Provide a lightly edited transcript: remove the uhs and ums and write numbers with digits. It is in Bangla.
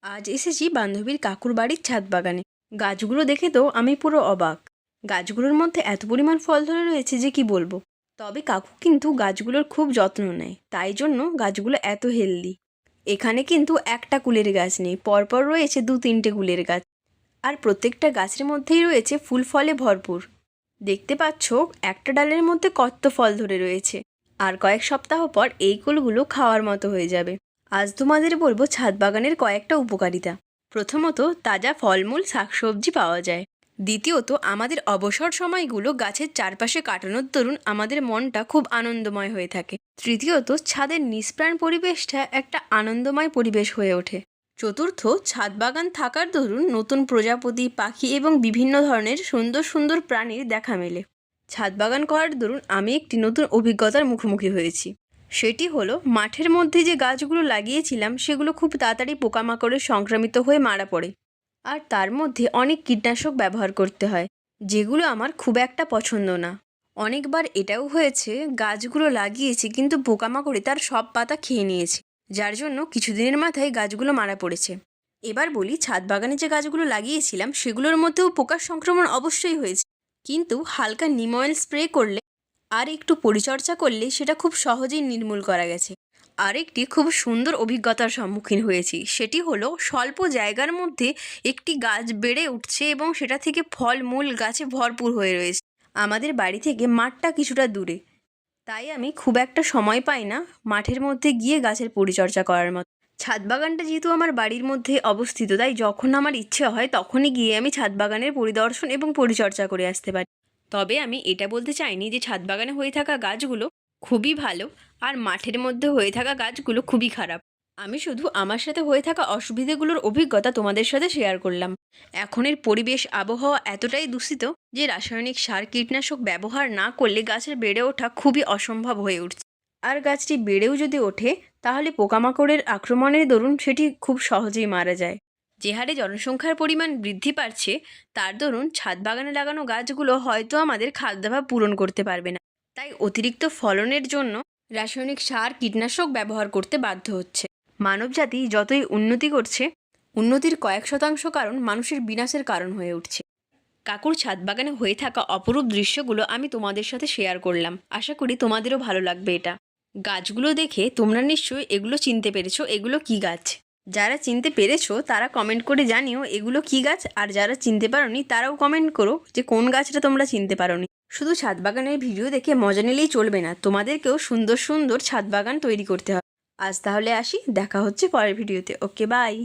আজ এসেছি বান্ধবীর কাকুর বাড়ির ছাদ বাগানে। গাছগুলো দেখে তো আমি পুরো অবাক। গাছগুলোর মধ্যে এত পরিমাণ ফল ধরে রয়েছে যে কি বলবো। তবে কাকু কিন্তু গাছগুলোর খুব যত্ন নেয়, তাই জন্য গাছগুলো এত হেলদি। এখানে কিন্তু একটা কুলের গাছ নেই, পরপর রয়েছে 2-3টে কুলের গাছ। আর প্রত্যেকটা গাছের মধ্যেই রয়েছে ফুল ফলে ভরপুর। দেখতে পাচ্ছ একটা ডালের মধ্যে কত ফল ধরে রয়েছে। আর কয়েক সপ্তাহ পর এই কুলগুলো খাওয়ার মতো হয়ে যাবে। আজ তোমাদের বলবো ছাদ বাগানের কয়েকটা উপকারিতা। প্রথমত, তাজা ফলমূল শাকসবজি পাওয়া যায়। দ্বিতীয়ত, আমাদের অবসর সময়গুলো গাছের চারপাশে কাটানোর দরুন আমাদের মনটা খুব আনন্দময় হয়ে থাকে। তৃতীয়ত, ছাদের নিষ্প্রাণ পরিবেশটা একটা আনন্দময় পরিবেশ হয়ে ওঠে। চতুর্থ, ছাদ বাগান থাকার দরুন নতুন প্রজাপতি, পাখি এবং বিভিন্ন ধরনের সুন্দর সুন্দর প্রাণীর দেখা মেলে। ছাদ বাগান করার দরুন আমি একটি নতুন অভিজ্ঞতার মুখোমুখি হয়েছি। সেটি হলো, মাঠের মধ্যে যে গাছগুলো লাগিয়েছিলাম সেগুলো খুব তাড়াতাড়ি পোকামাকড়ে সংক্রামিত হয়ে মারা পড়ে। আর তার মধ্যে অনেক কীটনাশক ব্যবহার করতে হয়, যেগুলো আমার খুব একটা পছন্দ না। অনেকবার এটাও হয়েছে, গাছগুলো লাগিয়েছি কিন্তু পোকামাকড়ে তার সব পাতা খেয়ে নিয়েছে, যার জন্য কিছুদিনের মাথায় গাছগুলো মারা পড়েছে। এবার বলি, ছাদ বাগানে যে গাছগুলো লাগিয়েছিলাম সেগুলোর মধ্যেও পোকার সংক্রমণ অবশ্যই হয়েছে, কিন্তু হালকা নিম অয়েল স্প্রে করলে আর একটু পরিচর্যা করলে সেটা খুব সহজেই নির্মূল করা গেছে। আরেকটি খুব সুন্দর অভিজ্ঞতার সম্মুখীন হয়েছি, সেটি হলো স্বল্প জায়গার মধ্যে একটি গাছ বেড়ে উঠছে এবং সেটা থেকে ফল মূল গাছে ভরপুর হয়ে রয়েছে। আমাদের বাড়ি থেকে মাঠটা কিছুটা দূরে, তাই আমি খুব একটা সময় পাই না মাঠের মধ্যে গিয়ে গাছের পরিচর্যা করার মতো। ছাদ বাগানটা যেহেতু আমার বাড়ির মধ্যে অবস্থিত, তাই যখন আমার ইচ্ছে হয় তখনই গিয়ে আমি ছাদ বাগানের পরিদর্শন এবং পরিচর্যা করে আসতে পারি। তবে আমি এটা বলতে চাইনি যে ছাদ বাগানে হয়ে থাকা গাছগুলো খুবই ভালো আর মাঠের মধ্যে হয়ে থাকা গাছগুলো খুবই খারাপ। আমি শুধু আমার সাথে হয়ে থাকা অসুবিধেগুলোর অভিজ্ঞতা তোমাদের সাথে শেয়ার করলাম। এখনের পরিবেশ আবহাওয়া এতটাই দূষিত যে রাসায়নিক সার কীটনাশক ব্যবহার না করলে গাছের বেড়ে ওঠা খুবই অসম্ভব হয়ে উঠছে। আর গাছটি বেড়েও যদি ওঠে, তাহলে পোকামাকড়ের আক্রমণের দরুন সেটি খুব সহজেই মারা যায়। যে হারে জনসংখ্যার পরিমাণ বৃদ্ধি পাচ্ছে, তার দরুন ছাদ বাগানে লাগানো গাছগুলো হয়তো আমাদের খাদ্যাভাব পূরণ করতে পারবে না। তাই অতিরিক্ত ফলনের জন্য রাসায়নিক সার কীটনাশক ব্যবহার করতে বাধ্য হচ্ছে। মানবজাতি যতই উন্নতি করছে, উন্নতির কয়েক শতাংশ কারণ মানুষের বিনাশের কারণ হয়ে উঠছে। কাকুর ছাদ বাগানে হয়ে থাকা অপরূপ দৃশ্যগুলো আমি তোমাদের সাথে শেয়ার করলাম। আশা করি তোমাদেরও ভালো লাগবে এটা। গাছগুলো দেখে তোমরা নিশ্চয়ই এগুলো চিনতে পেরেছো এগুলো কি গাছ। যারা চিনতে পেরেছো তারা কমেন্ট করে জানিও এগুলো কি গাছ, আর যারা চিনতে পারোনি তারাও কমেন্ট করো যে কোন গাছটা তোমরা চিনতে পারোনি। শুধু ছাদ বাগানের ভিডিও দেখে মজা নিলেই চলবে না, তোমাদেরকেও সুন্দর সুন্দর ছাদ বাগান তৈরি করতে হবে। আজ তাহলে আসি, দেখা হচ্ছে পরের ভিডিওতে। ওকে, বাই।